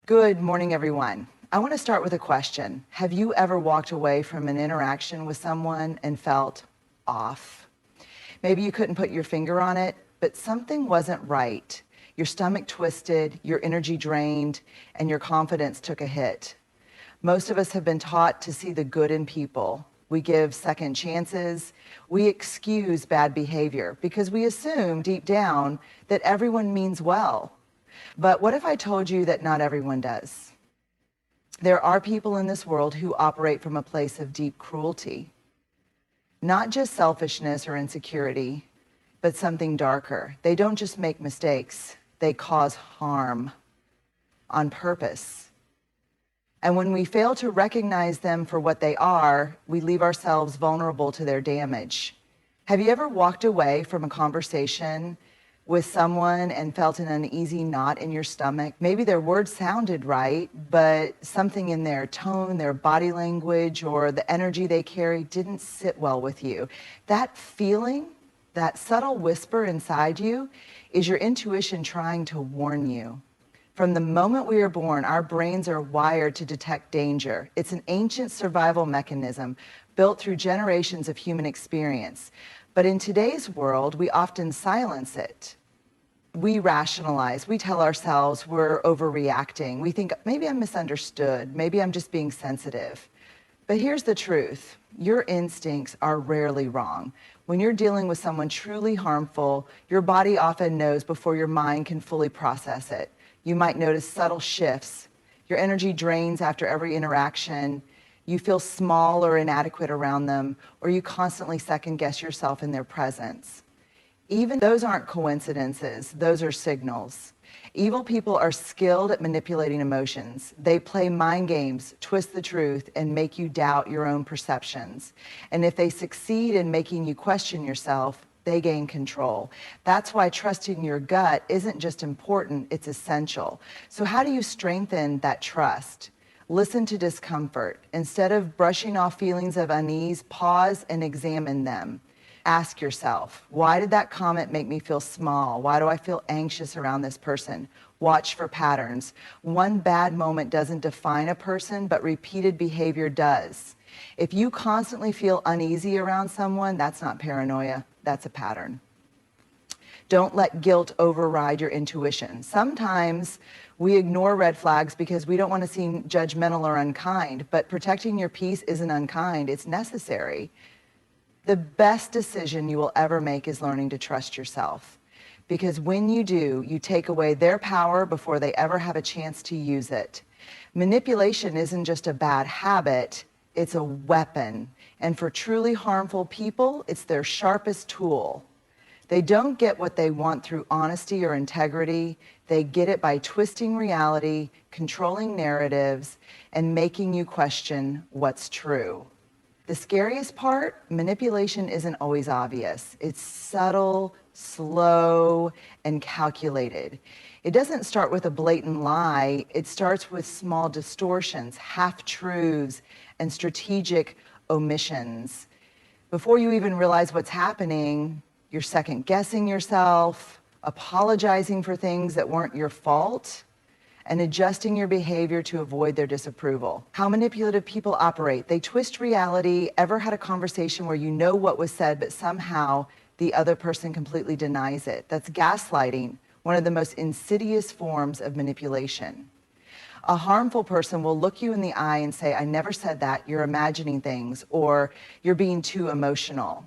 Good morning, everyone. I want to start with a question. Have you ever walked away from an interaction with someone and felt off? Maybe you couldn't put your finger on it, but something wasn't right. Your stomach twisted, your energy drained, and your confidence took a hit. Most of us have been taught to see the good in people. We give second chances. We excuse bad behavior because we assume deep down that everyone means well. But what if I told you that not everyone does? There are people in this world who operate from a place of deep cruelty. Not just selfishness or insecurity, but something darker. They don't just make mistakes, they cause harm on purpose. And when we fail to recognize them for what they are, we leave ourselves vulnerable to their damage. Have you ever walked away from a conversation with someone and felt an uneasy knot in your stomach? Maybe their words sounded right, but something in their tone, their body language, or the energy they carry didn't sit well with you. That feeling, that subtle whisper inside you, is your intuition trying to warn you. From the moment we are born, our brains are wired to detect danger. It's an ancient survival mechanism built through generations of human experience. But in today's world, we often silence it. We rationalize, we tell ourselves we're overreacting. We think, maybe I'm misunderstood, maybe I'm just being sensitive. But here's the truth, your instincts are rarely wrong. When you're dealing with someone truly harmful, your body often knows before your mind can fully process it. You might notice subtle shifts. Your energy drains after every interaction. You feel small or inadequate around them, or you constantly second guess yourself in their presence. Even those aren't coincidences, those are signals. Evil people are skilled at manipulating emotions. They play mind games, twist the truth, and make you doubt your own perceptions. And if they succeed in making you question yourself, they gain control. That's why trusting your gut isn't just important, it's essential. So how do you strengthen that trust? Listen to discomfort. Instead of brushing off feelings of unease, pause and examine them. Ask yourself, why did that comment make me feel small? Why do I feel anxious around this person? Watch for patterns. One bad moment doesn't define a person, but repeated behavior does. If you constantly feel uneasy around someone, that's not paranoia, that's a pattern. Don't let guilt override your intuition. Sometimes we ignore red flags because we don't want to seem judgmental or unkind, but protecting your peace isn't unkind, it's necessary. The best decision you will ever make is learning to trust yourself. Because when you do, you take away their power before they ever have a chance to use it. Manipulation isn't just a bad habit, it's a weapon. And for truly harmful people, it's their sharpest tool. They don't get what they want through honesty or integrity. They get it by twisting reality, controlling narratives, and making you question what's true. The scariest part, manipulation isn't always obvious. It's subtle, slow, and calculated. It doesn't start with a blatant lie. It starts with small distortions, half-truths, and strategic omissions. Before you even realize what's happening, you're second-guessing yourself, apologizing for things that weren't your fault, and adjusting your behavior to avoid their disapproval. How manipulative people operate. They twist reality. Ever had a conversation where you know what was said, but somehow the other person completely denies it? That's gaslighting, one of the most insidious forms of manipulation. A harmful person will look you in the eye and say, I never said that, you're imagining things, or you're being too emotional.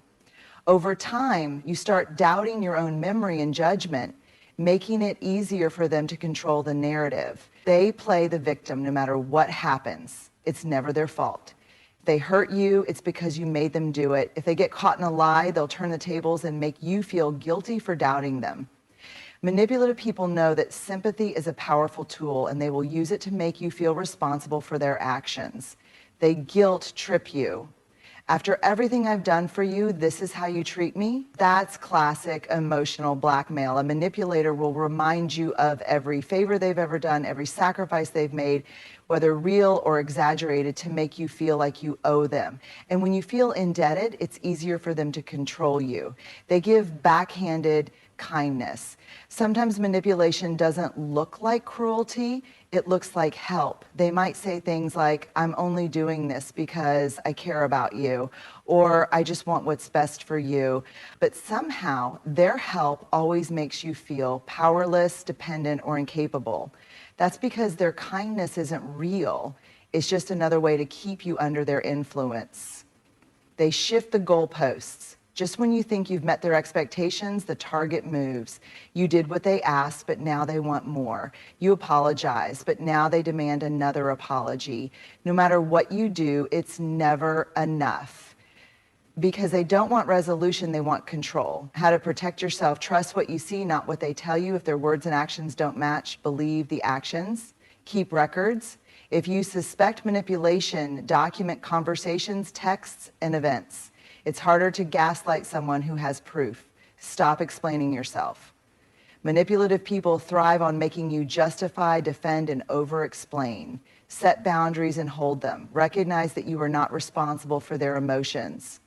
Over time, you start doubting your own memory and judgment, making it easier for them to control the narrative. They play the victim no matter what happens. It's never their fault. If they hurt you, it's because you made them do it. If they get caught in a lie, they'll turn the tables and make you feel guilty for doubting them. Manipulative people know that sympathy is a powerful tool, and they will use it to make you feel responsible for their actions. They guilt trip you. After everything I've done for you, this is how you treat me? That's classic emotional blackmail. A manipulator will remind you of every favor they've ever done, every sacrifice they've made, whether real or exaggerated, to make you feel like you owe them. And when you feel indebted, it's easier for them to control you. They give backhanded kindness. Sometimes manipulation doesn't look like cruelty, it looks like help. They might say things like, I'm only doing this because I care about you, or I just want what's best for you. But somehow their help always makes you feel powerless, dependent, or incapable. That's because their kindness isn't real. It's just another way to keep you under their influence. They shift the goalposts. Just when you think you've met their expectations, the target moves. You did what they asked, but now they want more. You apologize, but now they demand another apology. No matter what you do, it's never enough. Because they don't want resolution, they want control. How to protect yourself: trust what you see, not what they tell you. If their words and actions don't match, believe the actions. Keep records. If you suspect manipulation, document conversations, texts, and events. It's harder to gaslight someone who has proof. Stop explaining yourself. Manipulative people thrive on making you justify, defend, and over-explain. Set boundaries and hold them. Recognize that you are not responsible for their emotions.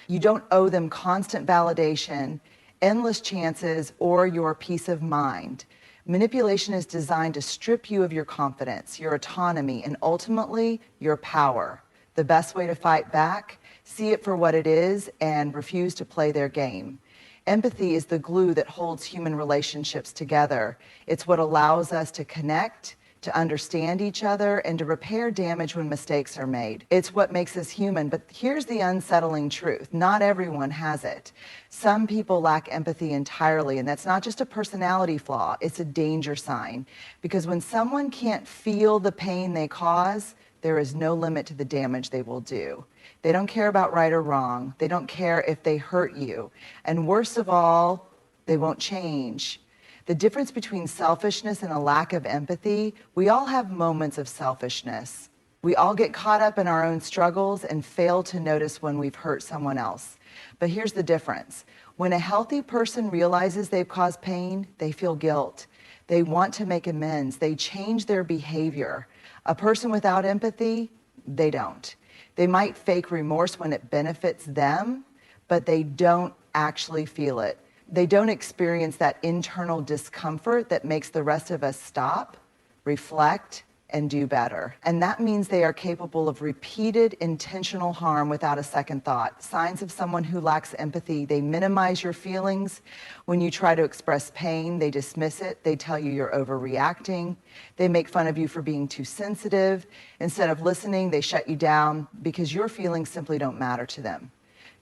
You don't owe them constant validation, endless chances, or your peace of mind. Manipulation is designed to strip you of your confidence, your autonomy, and ultimately your power. The best way to fight back: see it for what it is and refuse to play their game. Empathy is the glue that holds human relationships together. It's what allows us to connect, to understand each other, and to repair damage when mistakes are made. It's what makes us human. But here's the unsettling truth: not everyone has it. Some people lack empathy entirely, and that's not just a personality flaw, it's a danger sign. Because when someone can't feel the pain they cause, there is no limit to the damage they will do. They don't care about right or wrong. They don't care if they hurt you. And worst of all, they won't change. The difference between selfishness and a lack of empathy: we all have moments of selfishness. We all get caught up in our own struggles and fail to notice when we've hurt someone else. But here's the difference. When a healthy person realizes they've caused pain, they feel guilt. They want to make amends. They change their behavior. A person without empathy, they don't. They might fake remorse when it benefits them, but they don't actually feel it. They don't experience that internal discomfort that makes the rest of us stop, reflect, and do better. And that means they are capable of repeated intentional harm without a second thought. Signs of someone who lacks empathy: they minimize your feelings. When you try to express pain, they dismiss it. They tell you you're overreacting. They make fun of you for being too sensitive. Instead of listening, they shut you down because your feelings simply don't matter to them.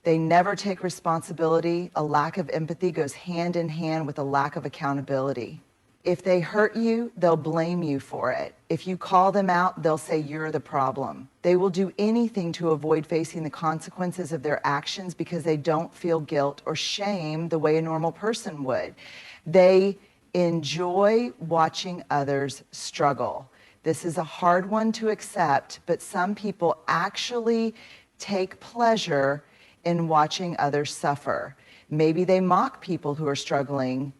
They never take responsibility. A lack of empathy goes hand in hand with a lack of accountability. If they hurt you, they'll blame you for it. If you call them out, they'll say you're the problem. They will do anything to avoid facing the consequences of their actions because they don't feel guilt or shame the way a normal person would. They enjoy watching others struggle. This is a hard one to accept, but some people actually take pleasure in watching others suffer. Maybe they mock people who are struggling.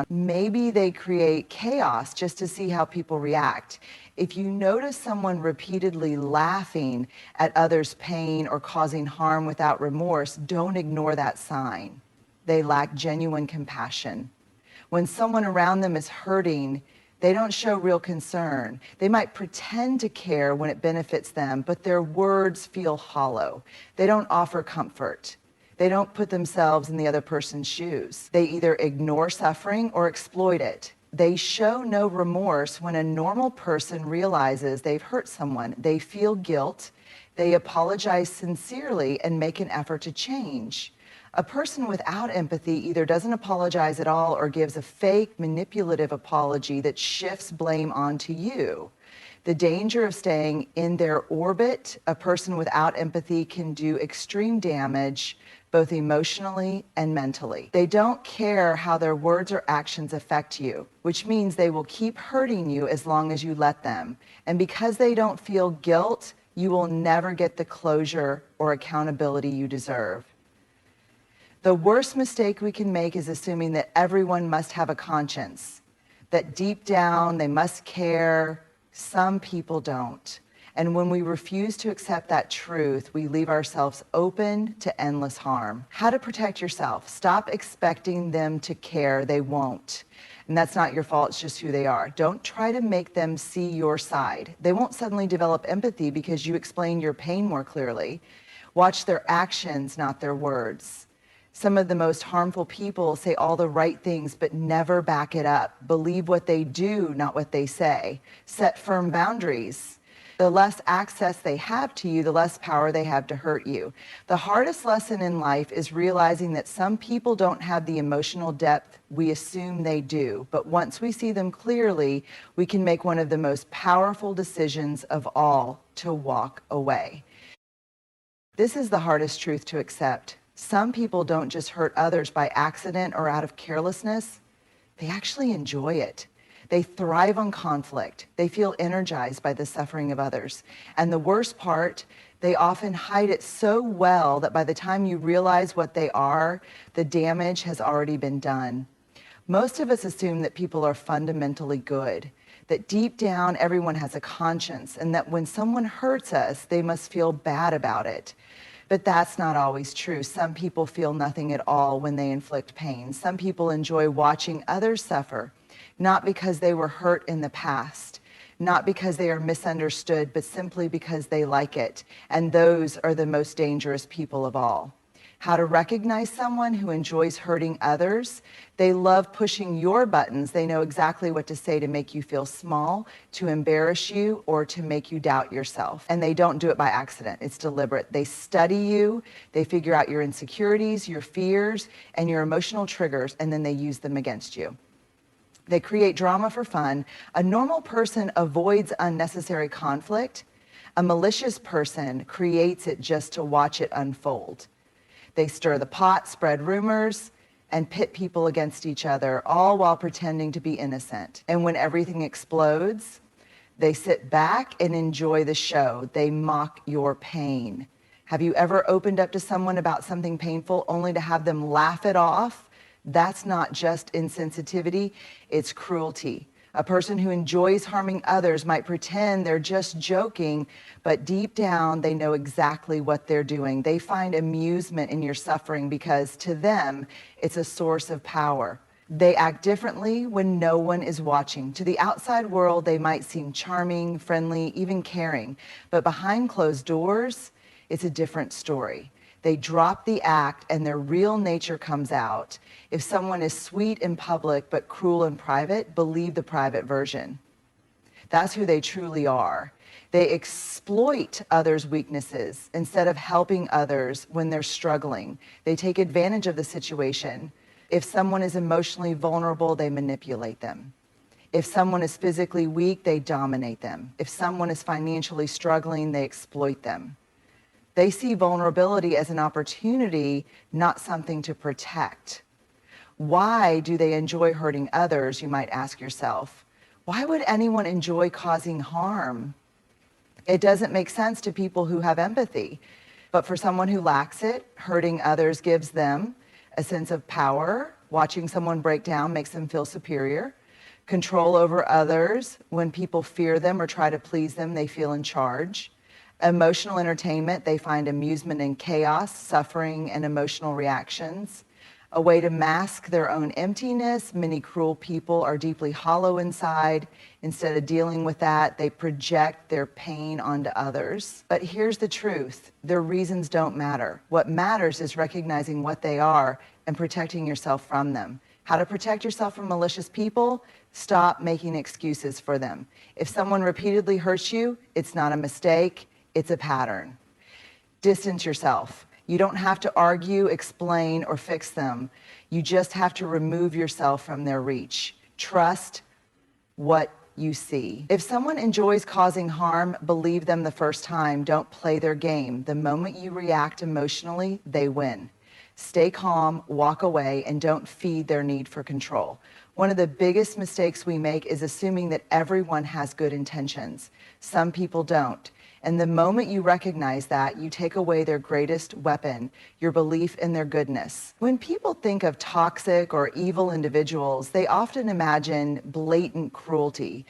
Maybe they create chaos just to see how people react. If you notice someone repeatedly laughing at others' pain or causing harm without remorse, don't ignore that sign. They lack genuine compassion. When someone around them is hurting, they don't show real concern. They might pretend to care when it benefits them, but their words feel hollow. They don't offer comfort. They don't put themselves in the other person's shoes. They either ignore suffering or exploit it. They show no remorse. When a normal person realizes they've hurt someone, they feel guilt, they apologize sincerely, and make an effort to change. A person without empathy either doesn't apologize at all or gives a fake, manipulative apology that shifts blame onto you. The danger of staying in their orbit: a person without empathy can do extreme damage, both emotionally and mentally. They don't care how their words or actions affect you, which means they will keep hurting you as long as you let them. And because they don't feel guilt, you will never get the closure or accountability you deserve. The worst mistake we can make is assuming that everyone must have a conscience, that deep down they must care. Some people don't. And when we refuse to accept that truth, we leave ourselves open to endless harm. How to protect yourself. Stop expecting them to care. They won't. And that's not your fault, it's just who they are. Don't try to make them see your side. They won't suddenly develop empathy because you explain your pain more clearly. Watch their actions, not their words. Some of the most harmful people say all the right things, but never back it up. Believe what they do, not what they say. Set firm boundaries. The less access they have to you, the less power they have to hurt you. The hardest lesson in life is realizing that some people don't have the emotional depth we assume they do. But once we see them clearly, we can make one of the most powerful decisions of all, to walk away. This is the hardest truth to accept. Some people don't just hurt others by accident or out of carelessness. They actually enjoy it. They thrive on conflict. They feel energized by the suffering of others. And the worst part, they often hide it so well that by the time you realize what they are, the damage has already been done. Most of us assume that people are fundamentally good, that deep down everyone has a conscience, and that when someone hurts us, they must feel bad about it. But that's not always true. Some people feel nothing at all when they inflict pain. Some people enjoy watching others suffer, not because they were hurt in the past, not because they are misunderstood, but simply because they like it. And those are the most dangerous people of all. How to recognize someone who enjoys hurting others. They love pushing your buttons. They know exactly what to say to make you feel small, to embarrass you, or to make you doubt yourself. And they don't do it by accident. It's deliberate. They study you. They figure out your insecurities, your fears, and your emotional triggers, and then they use them against you. They create drama for fun. A normal person avoids unnecessary conflict. A malicious person creates it just to watch it unfold. They stir the pot, spread rumors, and pit people against each other, all while pretending to be innocent. And when everything explodes, they sit back and enjoy the show. They mock your pain. Have you ever opened up to someone about something painful only to have them laugh it off? That's not just insensitivity, it's cruelty. A person who enjoys harming others might pretend they're just joking, but deep down they know exactly what they're doing. They find amusement in your suffering because to them, it's a source of power. They act differently when no one is watching. To the outside world, they might seem charming, friendly, even caring, but behind closed doors, it's a different story. They drop the act and their real nature comes out. If someone is sweet in public but cruel in private, believe the private version. That's who they truly are. They exploit others' weaknesses instead of helping others when they're struggling. They take advantage of the situation. If someone is emotionally vulnerable, they manipulate them. If someone is physically weak, they dominate them. If someone is financially struggling, they exploit them. They see vulnerability as an opportunity, not something to protect. Why do they enjoy hurting others, you might ask yourself? Why would anyone enjoy causing harm? It doesn't make sense to people who have empathy. But for someone who lacks it, hurting others gives them a sense of power. Watching someone break down makes them feel superior. Control over others. When people fear them or try to please them, they feel in charge. Emotional entertainment, they find amusement in chaos, suffering, and emotional reactions. A way to mask their own emptiness. Many cruel people are deeply hollow inside. Instead of dealing with that, they project their pain onto others. But here's the truth. Their reasons don't matter. What matters is recognizing what they are and protecting yourself from them. How to protect yourself from malicious people? Stop making excuses for them. If someone repeatedly hurts you, it's not a mistake. It's a pattern. Distance yourself. You don't have to argue, explain, or fix them. You just have to remove yourself from their reach. Trust what you see. If someone enjoys causing harm, believe them the first time. Don't play their game. The moment you react emotionally, they win. Stay calm, walk away, and don't feed their need for control. One of the biggest mistakes we make is assuming that everyone has good intentions. Some people don't. And the moment you recognize that, you take away their greatest weapon, your belief in their goodness. When people think of toxic or evil individuals, they often imagine blatant cruelty.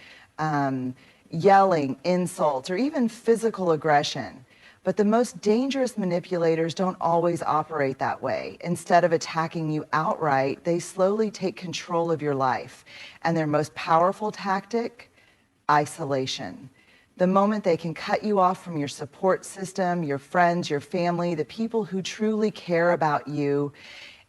yelling, insults, or even physical aggression. But the most dangerous manipulators don't always operate that way. Instead of attacking you outright, they slowly take control of your life. And their most powerful tactic? Isolation. The moment they can cut you off from your support system, your friends, your family, the people who truly care about you,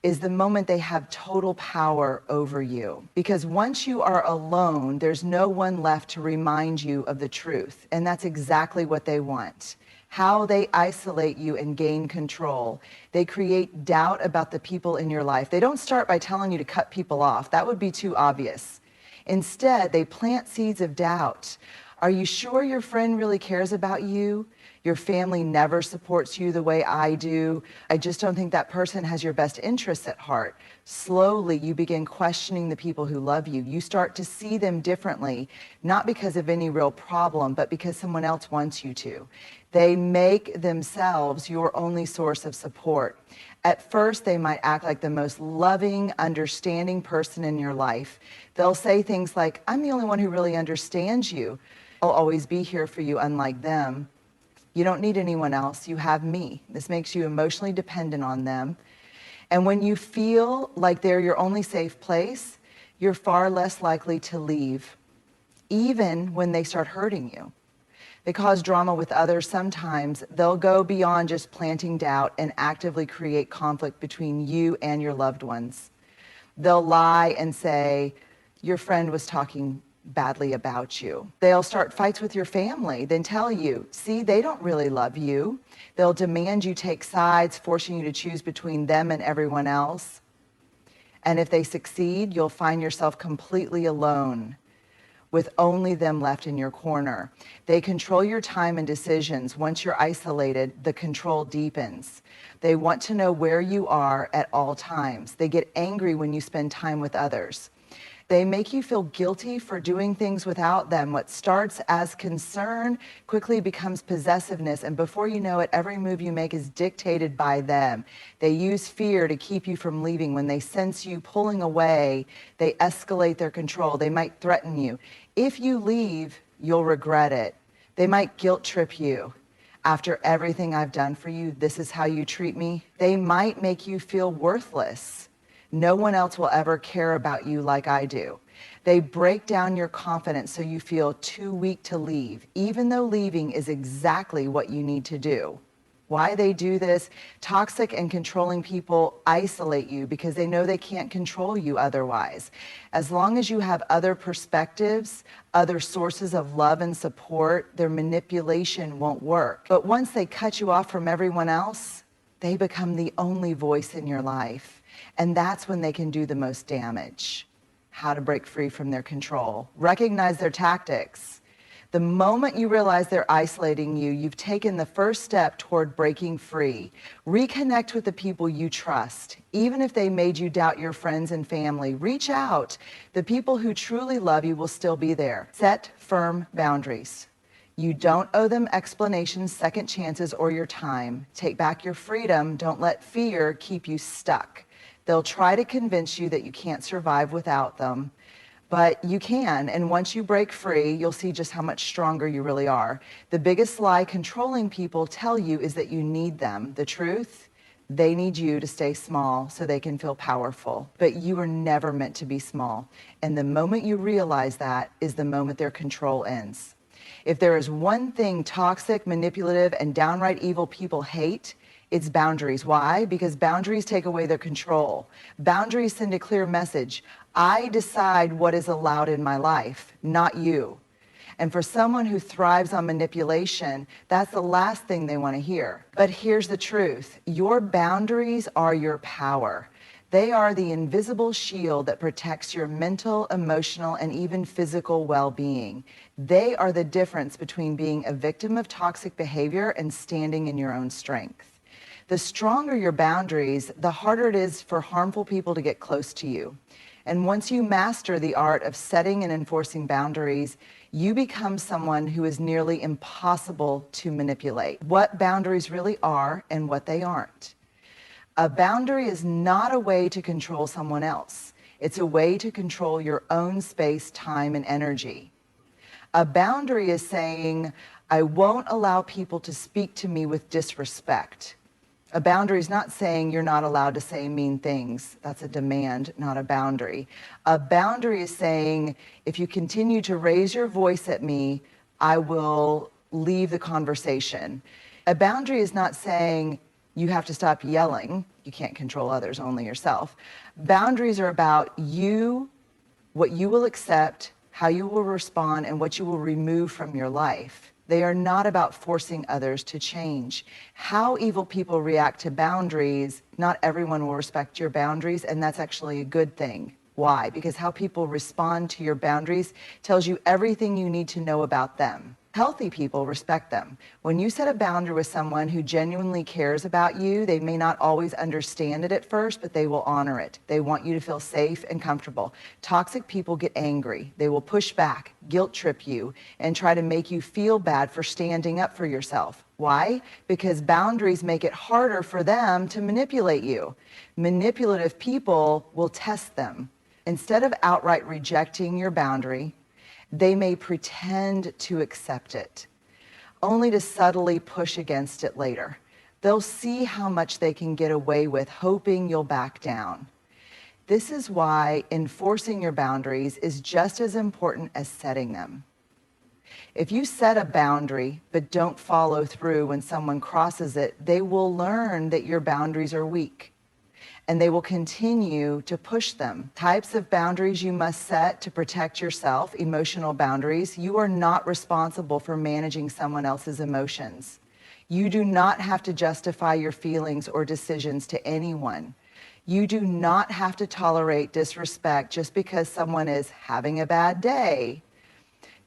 is the moment they have total power over you. Because once you are alone, there's no one left to remind you of the truth. And that's exactly what they want. How they isolate you and gain control. They create doubt about the people in your life. They don't start by telling you to cut people off. That would be too obvious. Instead, they plant seeds of doubt. Are you sure your friend really cares about you? Your family never supports you the way I do. I just don't think that person has your best interests at heart. Slowly, you begin questioning the people who love you. You start to see them differently, not because of any real problem, but because someone else wants you to. They make themselves your only source of support. At first, they might act like the most loving, understanding person in your life. They'll say things like, I'm the only one who really understands you. I'll always be here for you, unlike them. You don't need anyone else. You have me. This makes you emotionally dependent on them. And when you feel like they're your only safe place, you're far less likely to leave, even when they start hurting you. They cause drama with others. Sometimes they'll go beyond just planting doubt and actively create conflict between you and your loved ones. They'll lie and say, your friend was talking badly about you. They'll start fights with your family, then tell you, see, they don't really love you. They'll demand you take sides, forcing you to choose between them and everyone else. And if they succeed, you'll find yourself completely alone, with only them left in your corner. They control your time and decisions. Once you're isolated, the control deepens. They want to know where you are at all times. They get angry when you spend time with others. They make you feel guilty for doing things without them. What starts as concern quickly becomes possessiveness, and before you know it, every move you make is dictated by them. They use fear to keep you from leaving. When they sense you pulling away, they escalate their control. They might threaten you. If you leave, you'll regret it. They might guilt trip you. After everything I've done for you, this is how you treat me. They might make you feel worthless. No one else will ever care about you like I do. They break down your confidence so you feel too weak to leave, even though leaving is exactly what you need to do. Why they do this? Toxic and controlling people isolate you because they know they can't control you otherwise. As long as you have other perspectives, other sources of love and support, their manipulation won't work. But once they cut you off from everyone else, they become the only voice in your life. And that's when they can do the most damage. How to break free from their control. Recognize their tactics. The moment you realize they're isolating you, you've taken the first step toward breaking free. Reconnect with the people you trust. Even if they made you doubt your friends and family, reach out. The people who truly love you will still be there. Set firm boundaries. You don't owe them explanations, second chances, or your time. Take back your freedom. Don't let fear keep you stuck. They'll try to convince you that you can't survive without them, but you can. And once you break free, you'll see just how much stronger you really are. The biggest lie controlling people tell you is that you need them. The truth, they need you to stay small so they can feel powerful. But you were never meant to be small. And the moment you realize that is the moment their control ends. If there is one thing toxic, manipulative, and downright evil people hate, it's boundaries. Why? Because boundaries take away their control. Boundaries send a clear message. I decide what is allowed in my life, not you. And for someone who thrives on manipulation, that's the last thing they want to hear. But here's the truth. Your boundaries are your power. They are the invisible shield that protects your mental, emotional, and even physical well-being. They are the difference between being a victim of toxic behavior and standing in your own strength. The stronger your boundaries, the harder it is for harmful people to get close to you. And once you master the art of setting and enforcing boundaries, you become someone who is nearly impossible to manipulate. What boundaries really are and what they aren't. A boundary is not a way to control someone else. It's a way to control your own space, time, and energy. A boundary is saying, I won't allow people to speak to me with disrespect. A boundary is not saying you're not allowed to say mean things. That's a demand, not a boundary. A boundary is saying, if you continue to raise your voice at me, I will leave the conversation. A boundary is not saying you have to stop yelling. You can't control others, only yourself. Boundaries are about you, what you will accept, how you will respond, and what you will remove from your life. They are not about forcing others to change. How evil people react to boundaries, not everyone will respect your boundaries, and that's actually a good thing. Why? Because how people respond to your boundaries tells you everything you need to know about them. Healthy people respect them. When you set a boundary with someone who genuinely cares about you, they may not always understand it at first, but they will honor it. They want you to feel safe and comfortable. Toxic people get angry. They will push back, guilt trip you, and try to make you feel bad for standing up for yourself. Why? Because boundaries make it harder for them to manipulate you. Manipulative people will test them. Instead of outright rejecting your boundary, they may pretend to accept it, only to subtly push against it later. They'll see how much they can get away with, hoping you'll back down. This is why enforcing your boundaries is just as important as setting them. If you set a boundary but don't follow through when someone crosses it, they will learn that your boundaries are weak, and they will continue to push them. Types of boundaries you must set to protect yourself, emotional boundaries. You are not responsible for managing someone else's emotions. You do not have to justify your feelings or decisions to anyone. You do not have to tolerate disrespect just because someone is having a bad day.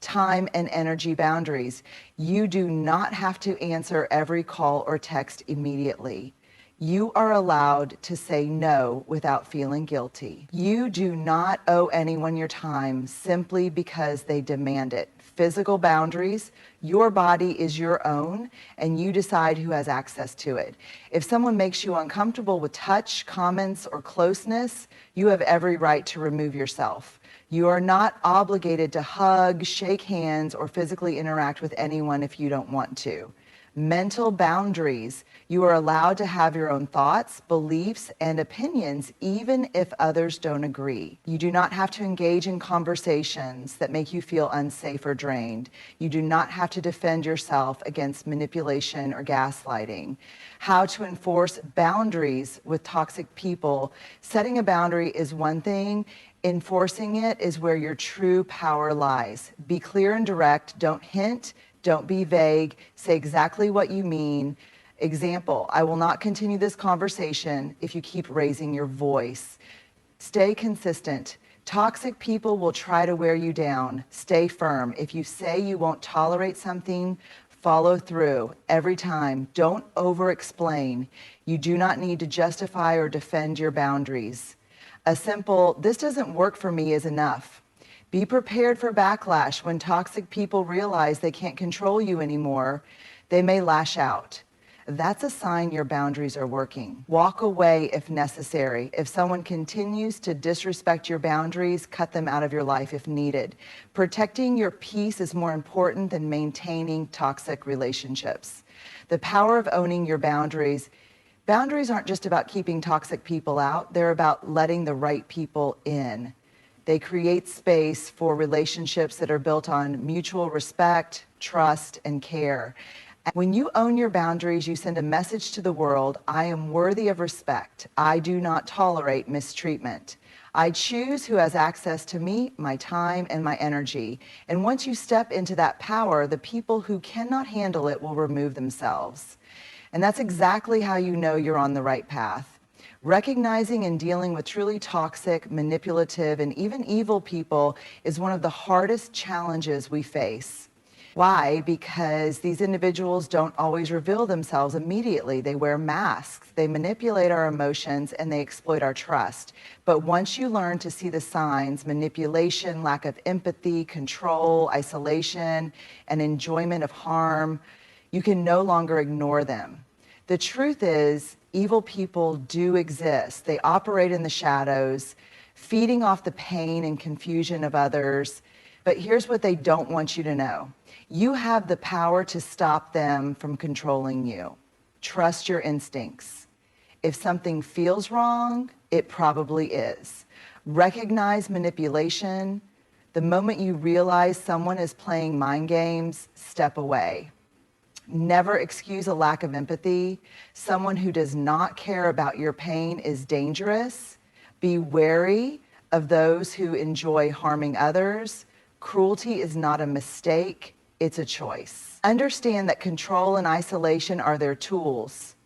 Time and energy boundaries. You do not have to answer every call or text immediately. You are allowed to say no without feeling guilty. You do not owe anyone your time simply because they demand it. Physical boundaries, your body is your own, and you decide who has access to it. If someone makes you uncomfortable with touch, comments, or closeness, you have every right to remove yourself. You are not obligated to hug, shake hands, or physically interact with anyone if you don't want to. Mental boundaries. You are allowed to have your own thoughts, beliefs, and opinions, even if others don't agree. You do not have to engage in conversations that make you feel unsafe or drained. You do not have to defend yourself against manipulation or gaslighting. How to enforce boundaries with toxic people. Setting a boundary is one thing. Enforcing it is where your true power lies. Be clear and direct. Don't hint. Don't be vague. Say exactly what you mean. Example, I will not continue this conversation if you keep raising your voice. Stay consistent. Toxic people will try to wear you down. Stay firm. If you say you won't tolerate something, follow through every time. Don't over-explain. You do not need to justify or defend your boundaries. A simple, this doesn't work for me is enough. Be prepared for backlash. When toxic people realize they can't control you anymore, they may lash out. That's a sign your boundaries are working. Walk away if necessary. If someone continues to disrespect your boundaries, cut them out of your life if needed. Protecting your peace is more important than maintaining toxic relationships. The power of owning your boundaries. Boundaries aren't just about keeping toxic people out. They're about letting the right people in. They create space for relationships that are built on mutual respect, trust, and care. When you own your boundaries, you send a message to the world, I am worthy of respect. I do not tolerate mistreatment. I choose who has access to me, my time, and my energy. And once you step into that power, the people who cannot handle it will remove themselves. And that's exactly how you know you're on the right path. Recognizing and dealing with truly toxic, manipulative, and even evil people is one of the hardest challenges we face. Why? Because these individuals don't always reveal themselves immediately. They wear masks, they manipulate our emotions, and they exploit our trust. But once you learn to see the signs, manipulation, lack of empathy, control, isolation, and enjoyment of harm, you can no longer ignore them. The truth is, evil people do exist. They operate in the shadows, feeding off the pain and confusion of others. But here's what they don't want you to know. You have the power to stop them from controlling you. Trust your instincts. If something feels wrong, it probably is. Recognize manipulation. The moment you realize someone is playing mind games, step away. Never excuse a lack of empathy. Someone who does not care about your pain is dangerous. Be wary of those who enjoy harming others. Cruelty is not a mistake, it's a choice. Understand that control and isolation are their tools.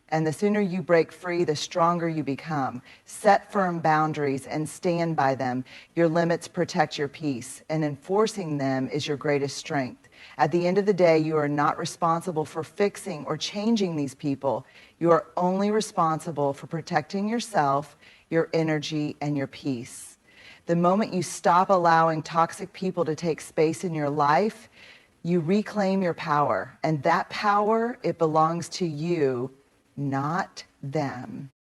And the sooner you break free, the stronger you become. Set firm boundaries and stand by them. Your limits protect your peace, and enforcing them is your greatest strength. At the end of the day, you are not responsible for fixing or changing these people. You are only responsible for protecting yourself, your energy, and your peace. The moment you stop allowing toxic people to take space in your life, you reclaim your power. And that power, it belongs to you, not them.